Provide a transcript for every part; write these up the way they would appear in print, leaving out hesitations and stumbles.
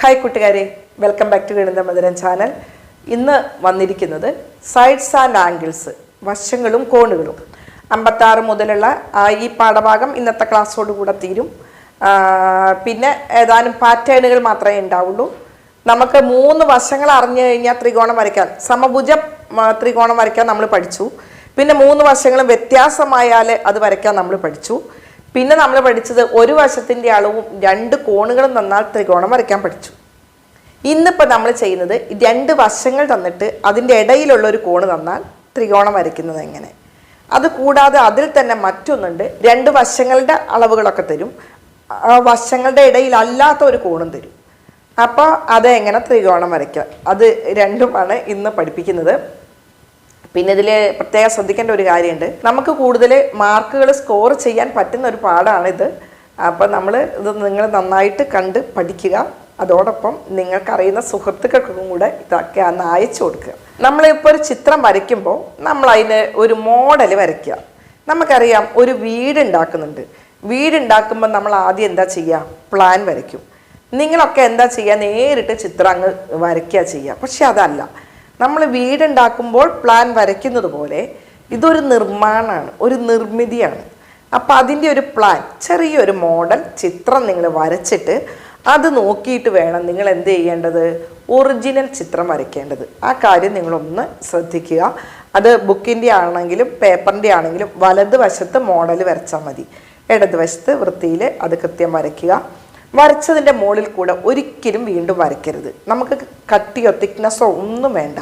Hi കൂട്ടുകാരെ, welcome back to ഗണിത മധുരം ചാനൽ. ഇന്ന് വന്നിരിക്കുന്നത് സൈഡ്സ് ആൻഡ് ആംഗിൾസ്, വശങ്ങളും കോണുകളും. 56 മുതലുള്ള ഈ പാഠഭാഗം ഇന്നത്തെ ക്ലാസ്സോട് കൂടെ തീരും. പിന്നെ ഏതാനും പാറ്റേണുകൾ മാത്രമേ ഉണ്ടാവുള്ളൂ. നമുക്ക് 3 വശങ്ങൾ അറിഞ്ഞു കഴിഞ്ഞാൽ ത്രികോണം വരയ്ക്കാൻ, സമഭുജ ത്രികോണം വരയ്ക്കാൻ നമ്മൾ പഠിച്ചു. പിന്നെ 3 വശങ്ങളും വ്യത്യാസമായാൽ അത് വരയ്ക്കാൻ നമ്മൾ പഠിച്ചു. പിന്നെ നമ്മൾ പഠിച്ചത് ഒരു വശത്തിൻ്റെ അളവും 2 കോണുകളും തന്നാൽ ത്രികോണം വരയ്ക്കാൻ പഠിച്ചു. ഇന്നിപ്പോൾ നമ്മൾ ചെയ്യുന്നത് 2 വശങ്ങൾ തന്നിട്ട് അതിൻ്റെ ഇടയിലുള്ള ഒരു കോണ് തന്നാൽ ത്രികോണം വരയ്ക്കുന്നത് എങ്ങനെ. അത് കൂടാതെ അതിൽ തന്നെ മറ്റൊന്നുണ്ട്, 2 വശങ്ങളുടെ അളവുകളൊക്കെ തരും, വശങ്ങളുടെ ഇടയിൽ അല്ലാത്ത ഒരു കോണും തരും. അപ്പോൾ അത് എങ്ങനെ ത്രികോണം വരയ്ക്കാം, അത് രണ്ടുമാണ് ഇന്ന് പഠിപ്പിക്കുന്നത്. പിന്നെ ഇതിൽ പ്രത്യേകം ശ്രദ്ധിക്കേണ്ട ഒരു കാര്യമുണ്ട്, നമുക്ക് കൂടുതൽ മാർക്കുകൾ സ്കോർ ചെയ്യാൻ പറ്റുന്ന ഒരു പാഠമാണിത്. അപ്പോൾ ഇത് നിങ്ങൾ നന്നായിട്ട് കണ്ട് പഠിക്കുക. അതോടൊപ്പം നിങ്ങൾക്കറിയുന്ന സുഹൃത്തുക്കൾക്കും കൂടെ ഇതൊക്കെ അന്ന് അയച്ചു കൊടുക്കുക. നമ്മളിപ്പോൾ ഒരു ചിത്രം വരയ്ക്കുമ്പോൾ നമ്മൾ അതിന് ഒരു മോഡൽ വരയ്ക്കുക. നമുക്കറിയാം, ഒരു വീടുണ്ടാക്കുന്നുണ്ട്. വീടുണ്ടാക്കുമ്പോൾ നമ്മൾ ആദ്യം എന്താ ചെയ്യുക? പ്ലാൻ വരയ്ക്കും. നിങ്ങളൊക്കെ എന്താ ചെയ്യുക? നേരിട്ട് ചിത്രം അങ്ങ് വരയ്ക്കുക ചെയ്യുക. പക്ഷെ അതല്ല, നമ്മൾ വീടുണ്ടാക്കുമ്പോൾ പ്ലാൻ വരയ്ക്കുന്നത് പോലെ ഇതൊരു നിർമ്മാണമാണ്, ഒരു നിർമ്മിതിയാണ്. അപ്പോൾ അതിൻ്റെ ഒരു പ്ലാൻ, ചെറിയൊരു മോഡൽ ചിത്രം നിങ്ങൾ വരച്ചിട്ട് അത് നോക്കിയിട്ട് വേണം നിങ്ങൾ എന്ത് ചെയ്യേണ്ടത്? ഒറിജിനൽ ചിത്രം വരയ്ക്കേണ്ടത്. ആ കാര്യം നിങ്ങളൊന്ന് ശ്രദ്ധിക്കുക. അത് ബുക്കിൻ്റെ ആണെങ്കിലും പേപ്പറിൻ്റെ ആണെങ്കിലും വലതുവശത്ത് മോഡൽ വരച്ചാൽ മതി, ഇടതുവശത്ത് വൃത്തിയിൽ അത് കൃത്യം വരയ്ക്കുക. വരച്ചതിൻ്റെ മുകളിൽ കൂടെ ഒരിക്കലും വീണ്ടും വരയ്ക്കരുത്. നമുക്ക് കട്ടിയോ തിക്നെസ്സോ ഒന്നും വേണ്ട,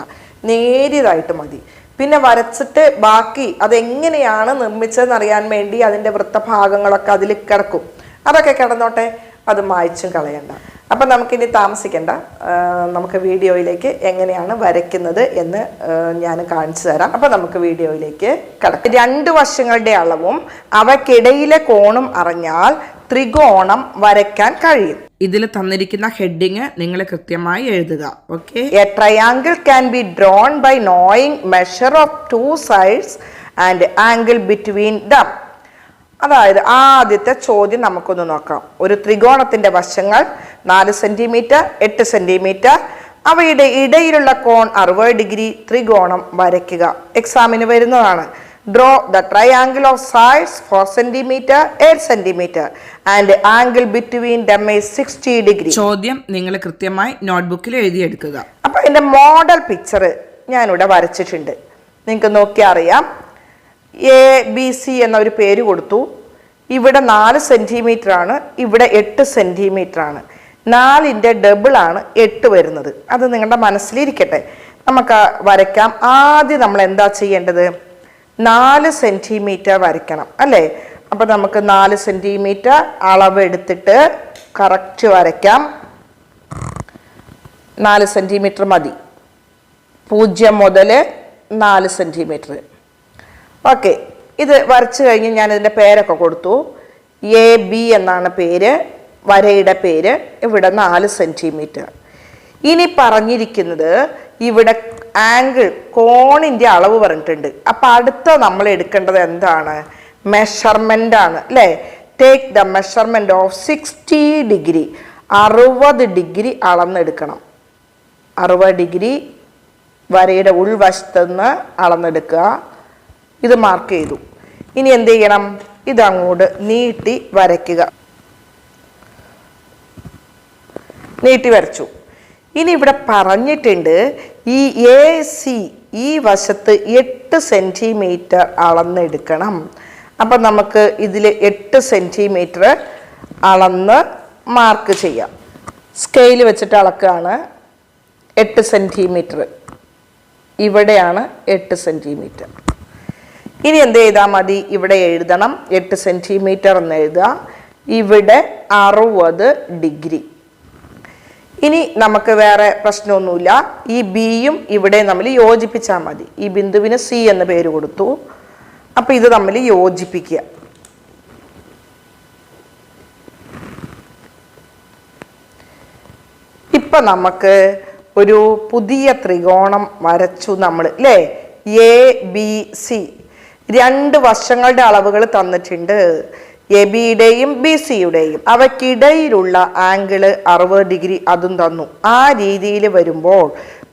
നേരിയതായിട്ട് മതി. പിന്നെ വരച്ചിട്ട് ബാക്കി അതെങ്ങനെയാണ് നിർമ്മിച്ചതെന്ന് അറിയാൻ വേണ്ടി അതിൻ്റെ വൃത്തഭാഗങ്ങളൊക്കെ അതിൽ കിടക്കും. അതൊക്കെ കിടന്നോട്ടെ, അത് മായ്ച്ചും കളയണ്ട. അപ്പം നമുക്കിനി താമസിക്കേണ്ട, നമുക്ക് വീഡിയോയിലേക്ക് എങ്ങനെയാണ് വരയ്ക്കുന്നത് എന്ന് ഞാൻ കാണിച്ചു തരാം. അപ്പം നമുക്ക് വീഡിയോയിലേക്ക് കിടക്കാം. 2 വശങ്ങളുടെ അളവും അവയ്ക്കിടയിലെ കോണും അറിഞ്ഞാൽ ത്രികോണം വരയ്ക്കാൻ കഴിയും. ഇതിൽ തന്നിരിക്കുന്ന ഹെഡിങ് നിങ്ങൾ കൃത്യമായി എഴുതുക. Okay. A triangle can be drawn by knowing measure of 2 sides and angle between them. അതായത് ആദ്യത്തെ ചോദ്യം നമുക്കൊന്ന് നോക്കാം. ഒരു ത്രികോണത്തിന്റെ വശങ്ങൾ 4 സെന്റിമീറ്റർ, 8 സെന്റിമീറ്റർ, അവയുടെ ഇടയിലുള്ള കോൺ 60 ഡിഗ്രി. ത്രികോണം വരയ്ക്കുക. എക്സാമിന് വരുന്നതാണ്. Draw the triangle of sides 4 cm, 8 cm and angle between them is 60 degree. ചോദ്യം നിങ്ങൾ കൃത്യമായി നോട്ട്ബുക്കിൽ എഴുതിയെടുക്കുക. അപ്പോൾ ഇതിന്റെ മോഡൽ പിക്ചർ ഞാനിവിടെ വരച്ചിട്ടുണ്ട്. നിങ്ങൾക്ക് നോക്കിയാൽ അറിയാം. ABC എന്ന ഒരു പേര് കൊടുത്തു. ഇവിടെ 4 സെന്റിമീറ്റർ ആണ്, ഇവിടെ 8 സെന്റിമീറ്റർ ആണ്. 4ന്റെ ഡബിൾ ആണ് 8 വരുന്നത്. അത് നിങ്ങളുടെ മനസ്സിലിരിക്കട്ടെ. നമുക്ക് വരയ്ക്കാം. ആദ്യം നമ്മൾ എന്താ ചെയ്യേണ്ടത്? 4 സെന്റിമീറ്റർ വരയ്ക്കണം അല്ലേ? അപ്പം നമുക്ക് 4 സെന്റിമീറ്റർ അളവ് എടുത്തിട്ട് കറക്റ്റ് വരയ്ക്കാം. 4 സെന്റിമീറ്റർ മതി. 0 മുതൽ 4 സെന്റിമീറ്റർ. ഓക്കെ. ഇത് വരച്ചു കഴിഞ്ഞ് ഞാൻ ഇതിൻ്റെ പേരൊക്കെ കൊടുത്തു. AB എന്നാണ് പേര്, വരയുടെ പേര്. ഇവിടെ 4 സെന്റിമീറ്റർ. ഇനി പറഞ്ഞിരിക്കുന്നത് ഇവിടെ ആംഗിൾ, കോണിൻ്റെ അളവ് പറഞ്ഞിട്ടുണ്ട്. അപ്പം അടുത്ത നമ്മൾ എടുക്കേണ്ടത് എന്താണ്? മെഷർമെൻ്റ് ആണ് അല്ലേ? Take the measurement of 60 degree. 60 degree അളന്നെടുക്കണം. 60 ഡിഗ്രി വരയുടെ ഉൾവശത്ത് നിന്ന് അളന്നെടുക്കുക. ഇത് മാർക്ക് ചെയ്തു. ഇനി എന്ത് ചെയ്യണം? ഇതങ്ങോട്ട് നീട്ടി വരയ്ക്കുക. നീട്ടി വരച്ചു. ഇനി ഇവിടെ പറഞ്ഞിട്ടുണ്ട് ഈ AC ഈ വശത്ത് 8 സെന്റിമീറ്റർ അളന്നെടുക്കണം. അപ്പം നമുക്ക് ഇതിൽ 8 സെന്റിമീറ്റർ അളന്ന് മാർക്ക് ചെയ്യാം. സ്കെയിൽ വെച്ചിട്ട് അളക്കുകയാണ്. 8 സെന്റിമീറ്റർ ഇവിടെയാണ് 8 സെന്റിമീറ്റർ. ഇനി എന്ത് ചെയ്താൽ മതി? ഇവിടെ എഴുതണം 8 സെന്റിമീറ്റർ എന്ന് എഴുതുക. ഇവിടെ 60 ഡിഗ്രി. ഇനി നമുക്ക് വേറെ പ്രശ്നമൊന്നുമില്ല. ഈ ബിയും ഇവിടെ നമ്മൾ യോജിപ്പിച്ചാൽ മതി. ഈ ബിന്ദുവിന് C എന്ന പേര് കൊടുത്തു. അപ്പം ഇത് തമ്മിൽ യോജിപ്പിക്കുക. ഇപ്പം നമുക്ക് ഒരു പുതിയ ത്രികോണം വരച്ചു നമ്മൾ അല്ലേ? ABC. 2 വശങ്ങളുടെ അളവുകൾ തന്നിട്ടുണ്ട്. എ ബിയുടെയും ബി സിയുടെയും അവയ്ക്കിടയിലുള്ള ആംഗിള് 60 ഡിഗ്രി അതും തന്നു. ആ രീതിയിൽ വരുമ്പോൾ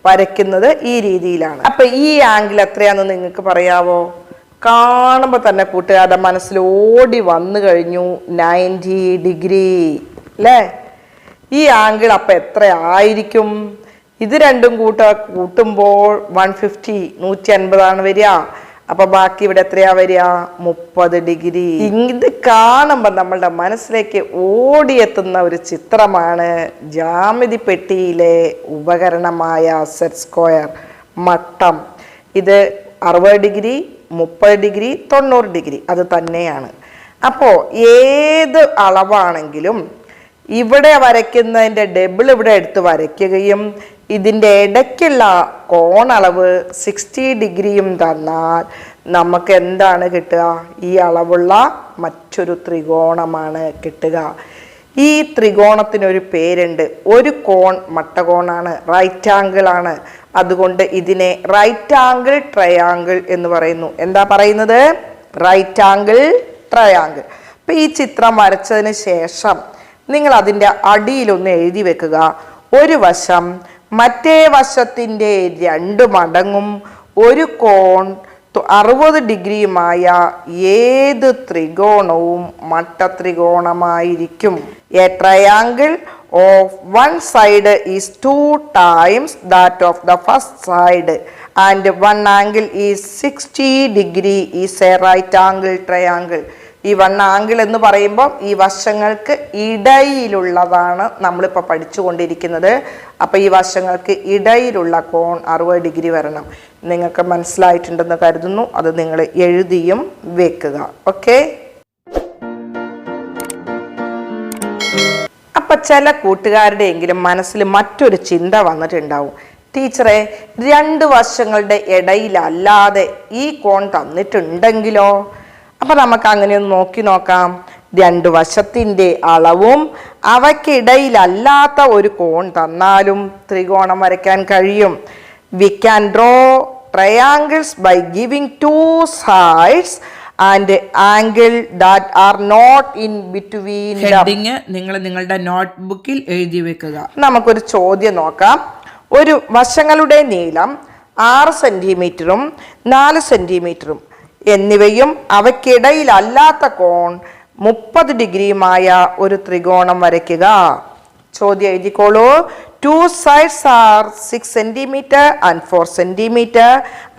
വരയ്ക്കുന്നത് ഈ രീതിയിലാണ്. അപ്പൊ ഈ ആംഗിൾ എത്രയാണെന്ന് നിങ്ങൾക്ക് പറയാവോ? കാണുമ്പോൾ തന്നെ കൂട്ടുകാരുടെ മനസ്സിൽ ഓടി വന്നു കഴിഞ്ഞു 90 ഡിഗ്രി അല്ലേ? ഈ ആംഗിൾ അപ്പം എത്ര ആയിരിക്കും? ഇത് രണ്ടും കൂട്ടുമ്പോൾ 150 150 വരിക. അപ്പൊ ബാക്കി ഇവിടെ എത്രയാ വരിക? 30 ഡിഗ്രി. ഇത് കാണുമ്പോൾ നമ്മളുടെ മനസ്സിലേക്ക് ഓടിയെത്തുന്ന ഒരു ചിത്രമാണ് ജ്യാമിതി പെട്ടിയിലെ ഉപകരണമായ സെറ്റ് സ്ക്വയർ മട്ടം. ഇത് 60 ഡിഗ്രി 30 ഡിഗ്രി 90 ഡിഗ്രി അത് തന്നെയാണ്. അപ്പോൾ ഏത് അളവാണെങ്കിലും ഇവിടെ വരയ്ക്കുന്നതിൻ്റെ ഡബിൾ ഇവിടെ എടുത്ത് വരയ്ക്കുകയും ഇതിൻ്റെ ഇടയ്ക്കുള്ള കോണളവ് 60 ഡിഗ്രിയും തന്നാൽ നമുക്ക് എന്താണ് കിട്ടുക? ഈ അളവുള്ള മറ്റൊരു ത്രികോണമാണ് കിട്ടുക. ഈ ത്രികോണത്തിനൊരു പേരുണ്ട്. ഒരു കോൺ മട്ടകോണാണ്, റൈറ്റ് ആംഗിൾ ആണ്. അതുകൊണ്ട് ഇതിനെ റൈറ്റ് ആംഗിൾ ട്രയാങ്കിൾ എന്ന് പറയുന്നു. എന്താ പറയുന്നത്? Right angle triangle. അപ്പം ഈ ചിത്രം വരച്ചതിന് ശേഷം നിങ്ങൾ അതിൻ്റെ അടിയിലൊന്ന് എഴുതി വെക്കുക. ഒരു വശം മറ്റേ വശത്തിൻ്റെ 2 മടങ്ങും ഒരു കോൺ 60 ഡിഗ്രിയുമായ ഏത് ത്രികോണവും മട്ടത്രികോണമായിരിക്കും. A triangle of one side is 2 times that of the first side and one angle is 60 degree is a right angle triangle. ഈ 1 ആംഗിൾ എന്ന് പറയുമ്പോൾ ഈ വശങ്ങൾക്ക് ഇടയിലുള്ളതാണ് നമ്മളിപ്പോൾ പഠിച്ചുകൊണ്ടിരിക്കുന്നത്. അപ്പോൾ ഈ വശങ്ങൾക്ക് ഇടയിലുള്ള കോൺ 60 ഡിഗ്രി വരണം. നിങ്ങൾക്ക് മനസ്സിലായിട്ടുണ്ടെന്ന് കരുതുന്നു. അത് നിങ്ങൾ എഴുതിയും വെക്കുക. ഓക്കെ. അപ്പം ചില കൂട്ടുകാരുടെയെങ്കിലും മനസ്സിൽ മറ്റൊരു ചിന്ത വന്നിട്ടുണ്ടാവും. ടീച്ചറെ, 2 വശങ്ങളുടെ ഇടയിലല്ലാതെ ഈ കോൺ തന്നിട്ടുണ്ടെങ്കിലോ? അപ്പം നമുക്ക് അങ്ങനെയൊന്ന് നോക്കാം. 2 വശത്തിൻ്റെ അളവും അവയ്ക്കിടയിലല്ലാത്ത ഒരു കോൺ തന്നാലും ത്രികോണം വരയ്ക്കാൻ കഴിയും. We can draw triangles by giving 2 sides and angle that are not in between them. നിങ്ങൾ നിങ്ങളുടെ നോട്ട്ബുക്കിൽ എഴുതി വെക്കുക. നമുക്കൊരു ചോദ്യം നോക്കാം. ഒരു വശങ്ങളുടെ നീളം 6 സെന്റിമീറ്ററും 4 സെന്റിമീറ്ററും എന്നിവയും അവയ്ക്കിടയിലല്ലാത്ത കോൺ 30 ഡിഗ്രിയുമായ ഒരു ത്രികോണം വരയ്ക്കുക. ചോദ്യം എഴുതിക്കോളൂ. 2 sides are 6 centimeter and 4 centimeter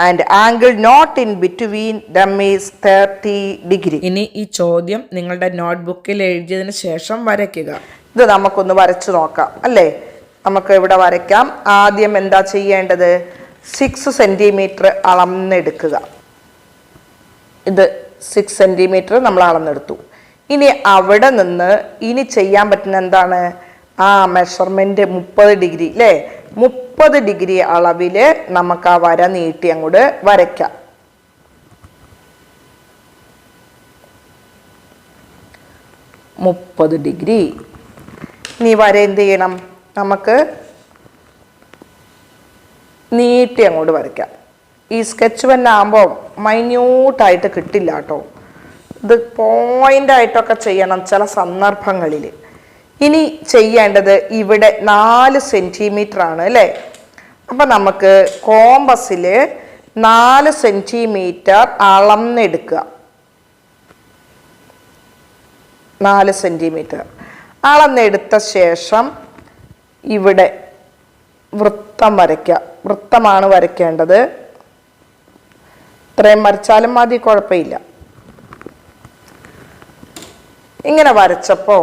and angle not in between them is 30 degree. ഇനി ഈ ചോദ്യം നിങ്ങളുടെ നോട്ട്ബുക്കിൽ എഴുതിയതിനു ശേഷം വരയ്ക്കുക. ഇത് നമുക്കൊന്ന് വരച്ചു നോക്കാം അല്ലേ? നമുക്ക് ഇവിടെ വരയ്ക്കാം. ആദ്യം എന്താ ചെയ്യേണ്ടത്? 6 സെന്റിമീറ്റർ അളന്നെടുക്കുക. ഇത് 6 സെന്റിമീറ്റർ നമ്മൾ അളന്നെടുത്തു. ഇനി അവിടെ നിന്ന് ഇനി ചെയ്യാൻ പറ്റുന്ന എന്താണ്? മെഷർമെന്റ് 30 ഡിഗ്രി അല്ലേ? 30 ഡിഗ്രി അളവിൽ നമുക്ക് ആ വര നീട്ടി അങ്ങോട്ട് വരയ്ക്കാം. ഡിഗ്രി. ഇനി വര എന്ത് ചെയ്യണം? നമുക്ക് നീട്ടി അങ്ങോട്ട് വരയ്ക്കാം. ഈ സ്കെച്ച് പെൻ ആകുമ്പോൾ മൈന്യൂട്ടായിട്ട് കിട്ടില്ല കേട്ടോ. ഇത് പോയിൻ്റായിട്ടൊക്കെ ചെയ്യണം ചില സന്ദർഭങ്ങളിൽ. ഇനി ചെയ്യേണ്ടത് ഇവിടെ 4 സെൻറ്റിമീറ്റർ ആണ് അല്ലേ? അപ്പം നമുക്ക് കോമ്പസിൽ 4 സെൻറ്റിമീറ്റർ അളന്നെടുക്കുക. 4 സെൻറ്റിമീറ്റർ അളന്നെടുത്ത ശേഷം ഇവിടെ വൃത്തം വരയ്ക്കുക. വൃത്തമാണ് വരയ്ക്കേണ്ടത്. ഇത്രയും വരച്ചാലും മതി, കുഴപ്പമില്ല. ഇങ്ങനെ വരച്ചപ്പോൾ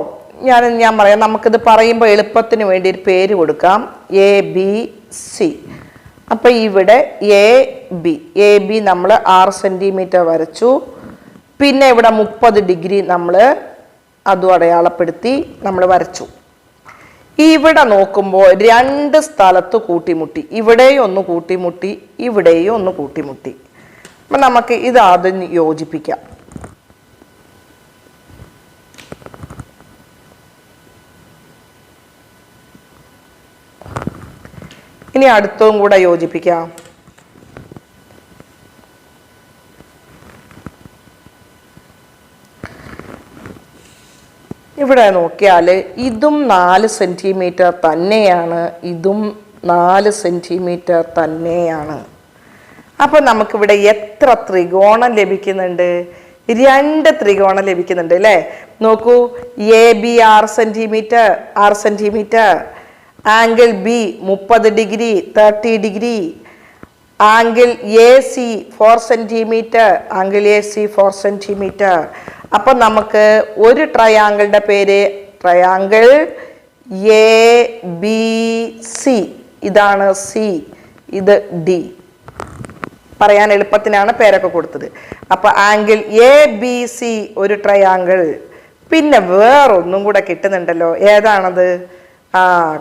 ഞാൻ പറയാം. നമുക്കിത് പറയുമ്പോൾ എളുപ്പത്തിന് വേണ്ടി ഒരു പേര് കൊടുക്കാം. ABC. അപ്പം ഇവിടെ എ ബി നമ്മൾ 6 സെൻറ്റിമീറ്റർ വരച്ചു. പിന്നെ ഇവിടെ 30 ഡിഗ്രി നമ്മൾ അതും അടയാളപ്പെടുത്തി നമ്മൾ വരച്ചു. ഇവിടെ നോക്കുമ്പോൾ 2 സ്ഥലത്ത് കൂട്ടിമുട്ടി. ഇവിടെയും ഒന്ന് കൂട്ടിമുട്ടി, ഇവിടെയും ഒന്ന് കൂട്ടിമുട്ടി. അപ്പം നമുക്ക് ഇത് ആദ്യം യോജിപ്പിക്കാം. ഇനി അടുത്തതും കൂടെ യോജിപ്പിക്കാം. ഇവിടെ നോക്കിയാൽ ഇതും 4 സെൻറ്റിമീറ്റർ തന്നെയാണ്, ഇതും 4 സെൻറ്റിമീറ്റർ തന്നെയാണ്. അപ്പോൾ നമുക്കിവിടെ എത്ര ത്രികോണം ലഭിക്കുന്നുണ്ട്? 2 ത്രികോണം ലഭിക്കുന്നുണ്ട് അല്ലേ? നോക്കൂ, A B 6 centimetre, angle B 30 degree 30 degree, angle A C 4 centimetre, angle A C 4 centimetre. അപ്പം നമുക്ക് ഒരു ട്രയാങ്കിളിൻ്റെ പേര് ട്രയാങ്കിൾ എ ബി സി. ഇതാണ് സി, ഇത് ഡി. പറയാൻ എളുപ്പത്തിനാണ് പേരൊക്കെ കൊടുത്തത്. അപ്പൊ ആംഗിൾ എ ബി സി ഒരു ട്രയാങ്കിൾ. പിന്നെ വേറൊന്നും കൂടെ കിട്ടുന്നുണ്ടല്ലോ, ഏതാണത്?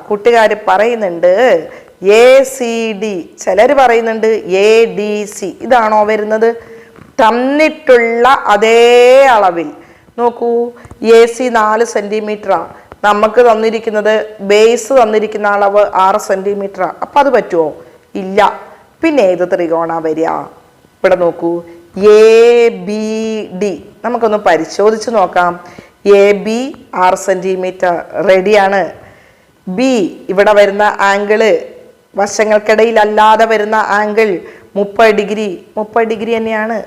കൂട്ടുകാർ പറയുന്നുണ്ട് എ സി ഡി, ചിലർ പറയുന്നുണ്ട് എ ഡി സി. ഇതാണോ വരുന്നത്? തന്നിട്ടുള്ള അതേ അളവിൽ നോക്കൂ, എ സി 4 സെൻറ്റിമീറ്ററാണ്, നമുക്ക് തന്നിരിക്കുന്നത് ബേസ് തന്നിരിക്കുന്ന അളവ് 6 സെൻറ്റിമീറ്ററാണ്. അപ്പം അത് പറ്റുമോ? ഇല്ല. പിന്നെ ഏത് ത്രികോണ വരിക? ഇവിടെ നോക്കൂ, എ ബി ഡി. നമുക്കൊന്ന് പരിശോധിച്ച് നോക്കാം. എ ബി 6 സെൻറ്റിമീറ്റർ റെഡിയാണ്. ബി ഇവിടെ വരുന്ന ആംഗിള്, വശങ്ങൾക്കിടയിലല്ലാതെ വരുന്ന ആംഗിൾ 30 ഡിഗ്രി തന്നെയാണ്.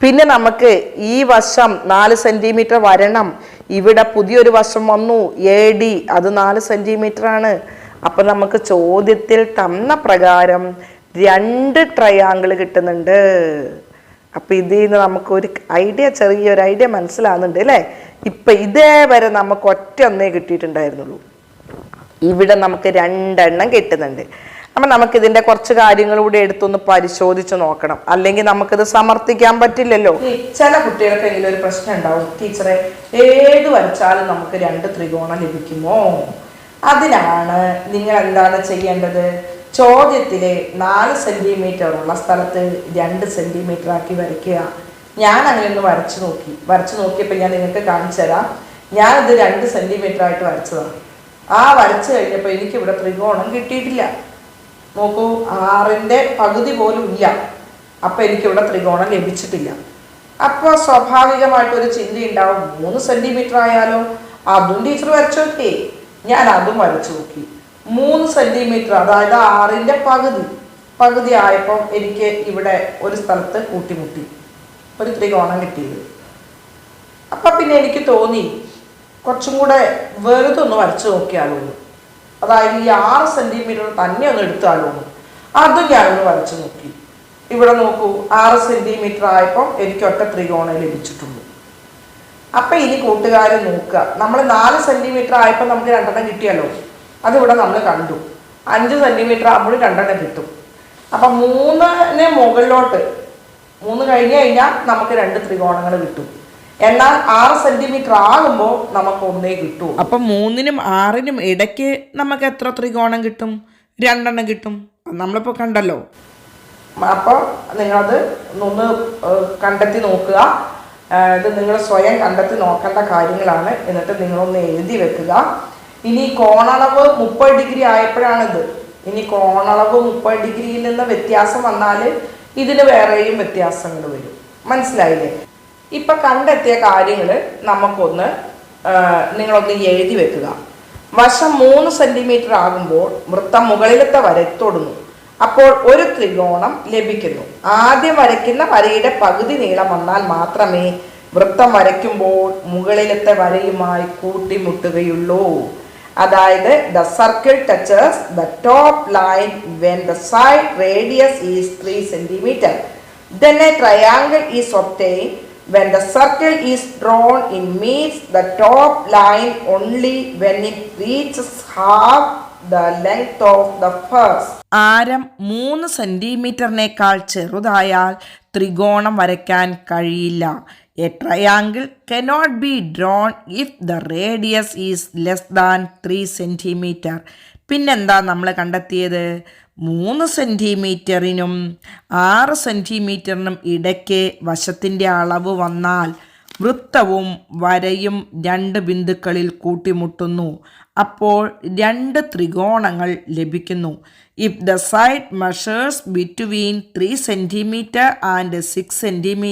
പിന്നെ നമുക്ക് ഈ വശം 4 സെൻറ്റിമീറ്റർ വരണം. ഇവിടെ പുതിയൊരു വശം വന്നു എ ഡി, അത് 4 സെൻറ്റിമീറ്റർ ആണ്. അപ്പം നമുക്ക് ചോദ്യത്തിൽ തന്ന പ്രകാരം 2 ട്രയാങ്കിൾ കിട്ടുന്നുണ്ട്. അപ്പം ഇതിൽ നിന്ന് നമുക്കൊരു ചെറിയൊരു ഐഡിയ മനസ്സിലാകുന്നുണ്ട് അല്ലേ? ഇപ്പം ഇതേവരെ നമുക്ക് ഒറ്റൊന്നേ കിട്ടിയിട്ടുണ്ടായിരുന്നുള്ളൂ, ഇവിടെ നമുക്ക് 2 എണ്ണം കിട്ടുന്നുണ്ട്. അപ്പം നമുക്കിതിൻ്റെ കുറച്ച് കാര്യങ്ങൾ കൂടി എടുത്തൊന്ന് പരിശോധിച്ച് നോക്കണം, അല്ലെങ്കിൽ നമുക്കിത് സമർത്ഥിക്കാൻ പറ്റില്ലല്ലോ. ചില കുട്ടികൾക്ക് എങ്കിലും ഒരു പ്രശ്നം ഉണ്ടാവും, ടീച്ചറെ ഏത് വരച്ചാലും നമുക്ക് 2 ത്രികോണം ലഭിക്കുമോ? അതിനാണ് നിങ്ങൾ എന്താണ് ചെയ്യേണ്ടത്? ചോദ്യത്തിലെ 4 സെൻറ്റിമീറ്റർ ഉള്ള സ്ഥലത്ത് 2 സെൻറ്റിമീറ്റർ ആക്കി വരയ്ക്കുക. ഞാൻ അങ്ങനെ ഒന്ന് വരച്ചു നോക്കിയപ്പോൾ ഞാൻ നിങ്ങൾക്ക് കാണിച്ചു തരാം. ഞാനിത് 2 സെൻറ്റിമീറ്റർ ആയിട്ട് വരച്ചതാണ്. വരച്ചു കഴിഞ്ഞപ്പോൾ എനിക്കിവിടെ ത്രികോണം കിട്ടിയിട്ടില്ല. നോക്കൂ, 6ന്റെ പകുതി പോലും ഇല്ല. അപ്പം എനിക്കിവിടെ ത്രികോണം ലഭിച്ചിട്ടില്ല. അപ്പോൾ സ്വാഭാവികമായിട്ടൊരു ചിന്ത ഉണ്ടാവും, 3 സെൻറ്റിമീറ്റർ ആയാലോ? അതും ടീച്ചർ വരച്ചു നോക്കി. ഞാൻ അതും വരച്ചു നോക്കി. 3 സെൻറ്റിമീറ്റർ, അതായത് 6ന്റെ പകുതി ആയപ്പോൾ എനിക്ക് ഇവിടെ ഒരു സ്ഥലത്ത് കൂട്ടിമുട്ടി ഒരു ത്രികോണം കിട്ടിയത്. അപ്പം പിന്നെ എനിക്ക് തോന്നി കുറച്ചും കൂടെ വെറുതെ ഒന്ന് വരച്ചു നോക്കിയാലോ, അതായത് ഈ 6 സെൻറ്റിമീറ്റർ തന്നെ ഒന്ന് എടുത്താലോ. അതും ഞാനൊന്ന് വരച്ചു നോക്കി. ഇവിടെ നോക്കൂ, 6 സെൻറ്റിമീറ്റർ ആയപ്പോൾ എനിക്ക് ഒറ്റ ത്രികോണം ലഭിച്ചിട്ടുള്ളൂ. അപ്പം ഇനി കൂട്ടുകാർ നോക്കുക, നമ്മൾ 4 സെൻറ്റിമീറ്റർ ആയപ്പോൾ നമുക്ക് 2 എണ്ണം കിട്ടിയല്ലോ, അതിവിടെ നമ്മൾ കണ്ടു. 5 സെൻറ്റിമീറ്റർ ആകുമ്പോൾ 2 എണ്ണം കിട്ടും. അപ്പം 3ന് മുകളിലോട്ട് 3 കഴിഞ്ഞ് കഴിഞ്ഞാൽ നമുക്ക് 2 ത്രികോണങ്ങൾ കിട്ടും. എന്നാൽ 6 സെൻറ്റിമീറ്റർ ആകുമ്പോൾ നമുക്ക് 1 കിട്ടൂ. അപ്പം 3നും 6നും ഇടയ്ക്ക് നമുക്ക് എത്ര ത്രികോണം കിട്ടും? 2 എണ്ണം കിട്ടും. നമ്മളിപ്പോൾ കണ്ടല്ലോ. അപ്പോൾ നിങ്ങളത് ഒന്ന് കണ്ടെത്തി നോക്കുക. ഇത് നിങ്ങൾ സ്വയം കണ്ടെത്തി നോക്കേണ്ട കാര്യങ്ങളാണ്. എന്നിട്ട് നിങ്ങളൊന്ന് എഴുതി വെക്കുക. ഇനി കോണളവ് 30 ഡിഗ്രി ആയപ്പോഴാണിത്. ഇനി കോണളവ് 30 ഡിഗ്രിയിൽ നിന്ന് വ്യത്യാസം വന്നാൽ ഇതിന് വേറെയും വ്യത്യാസങ്ങൾ വരും. മനസ്സിലായില്ലേ? ഇപ്പം കണ്ടെത്തിയ കാര്യങ്ങൾ നമുക്കൊന്ന് നിങ്ങളൊന്ന് എഴുതി വെക്കുക. വശം 3 സെൻറ്റിമീറ്റർ ആകുമ്പോൾ വൃത്തം മുകളിലത്തെ വര തൊടുന്നു. അപ്പോൾ ഒരു ത്രികോണം ലഭിക്കുന്നു. ആദ്യം വരയ്ക്കുന്ന വരയുടെ പകുതി നീളം വന്നാൽ മാത്രമേ വൃത്തം വരയ്ക്കുമ്പോൾ മുകളിലത്തെ വരയുമായി കൂട്ടിമുട്ടുകയുള്ളൂ. അതായത് the circle touches the top line when the side radius is 3 centimetre. Then a triangle is obtained when the circle is drawn. It meets the top line only when it reaches half the length of the first. ആരം 3 സെൻറ്റിമീറ്ററിനേക്കാൾ ചെറുതായാൽ ത്രികോണം വരയ്ക്കാൻ കഴിയില്ല. A triangle cannot be drawn if the radius is less than 3 centimetre. പിന്നെന്താ നമ്മൾ കണ്ടെത്തിയത്? 3 സെൻറ്റിമീറ്ററിനും 6 സെൻറ്റിമീറ്ററിനും ഇടയ്ക്ക് വശത്തിൻ്റെ അളവ് വന്നാൽ വൃത്തവും വരയും രണ്ട് ബിന്ദുക്കളിൽ കൂട്ടിമുട്ടുന്നു. അപ്പോൾ രണ്ട് ത്രികോണങ്ങൾ ലഭിക്കുന്നു. If the side measures between 3 cm and 6 cm,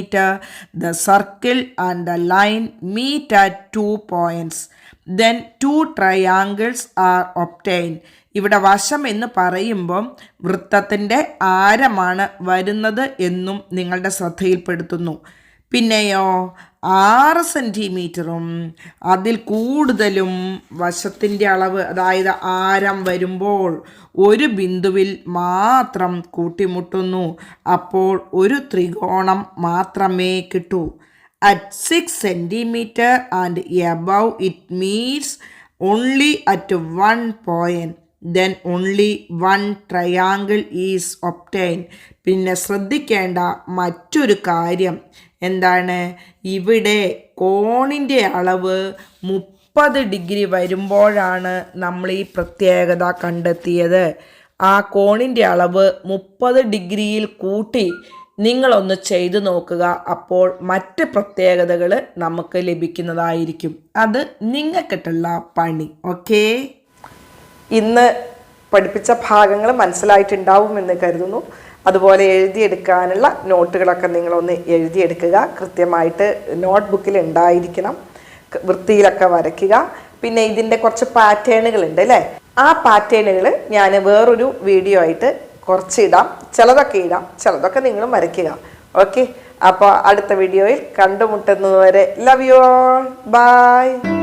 the circle and the line meet at 2 points. Then 2 triangles are obtained. ഇവിടെ വശം എന്ന് പറയുമ്പം വൃത്തത്തിൻ്റെ ആരമാണ് വരുന്നത് എന്നും നിങ്ങളുടെ ശ്രദ്ധയിൽപ്പെടുത്തുന്നു. പിന്നെയോ 6 സെൻറ്റിമീറ്ററും അതിൽ കൂടുതലും വശത്തിൻ്റെ അളവ്, അതായത് ആരം വരുമ്പോൾ ഒരു ബിന്ദുവിൽ മാത്രം കൂട്ടിമുട്ടുന്നു. അപ്പോൾ ഒരു ത്രികോണം മാത്രമേ കിട്ടൂ. At 6 cm and above it meets only at 1 point. Then only one triangle is obtained. പിന്നെ ശ്രദ്ധിക്കേണ്ട മറ്റൊരു കാര്യം എന്താണ്? ഇവിടെ കോണിൻ്റെ അളവ് 30 ഡിഗ്രി വരുമ്പോഴാണ് നമ്മൾ ഈ പ്രത്യേകത കണ്ടെത്തിയത്. ആ കോണിൻ്റെ അളവ് 30 ഡിഗ്രിയിൽ കൂട്ടി നിങ്ങളൊന്ന് ചെയ്തു നോക്കുക. അപ്പോൾ മറ്റ് പ്രത്യേകതകൾ നമുക്ക് ലഭിക്കുന്നതായിരിക്കും. അത് നിങ്ങൾക്കിട്ടുള്ള പണി. ഓക്കേ, ഇന്ന് പഠിപ്പിച്ച ഭാഗങ്ങൾ മനസ്സിലായിട്ടുണ്ടാവുമെന്ന് കരുതുന്നു. അതുപോലെ എഴുതിയെടുക്കാനുള്ള നോട്ടുകളൊക്കെ നിങ്ങളൊന്ന് എഴുതിയെടുക്കുക. കൃത്യമായിട്ട് നോട്ട് ബുക്കിൽ ഉണ്ടായിരിക്കണം. വൃത്തിയിലൊക്കെ വരയ്ക്കുക. പിന്നെ ഇതിൻ്റെ കുറച്ച് പാറ്റേണുകളുണ്ട് അല്ലേ? ആ പാറ്റേണുകൾ ഞാൻ വേറൊരു വീഡിയോ ആയിട്ട് കുറച്ച് ഇടാം. ചിലതൊക്കെ ഇടാം, ചിലതൊക്കെ നിങ്ങളും വരയ്ക്കുക. ഓക്കെ, അപ്പോൾ അടുത്ത വീഡിയോയിൽ കണ്ടുമുട്ടുന്നതുവരെ ലവ് യു ഓൾ, ബൈ.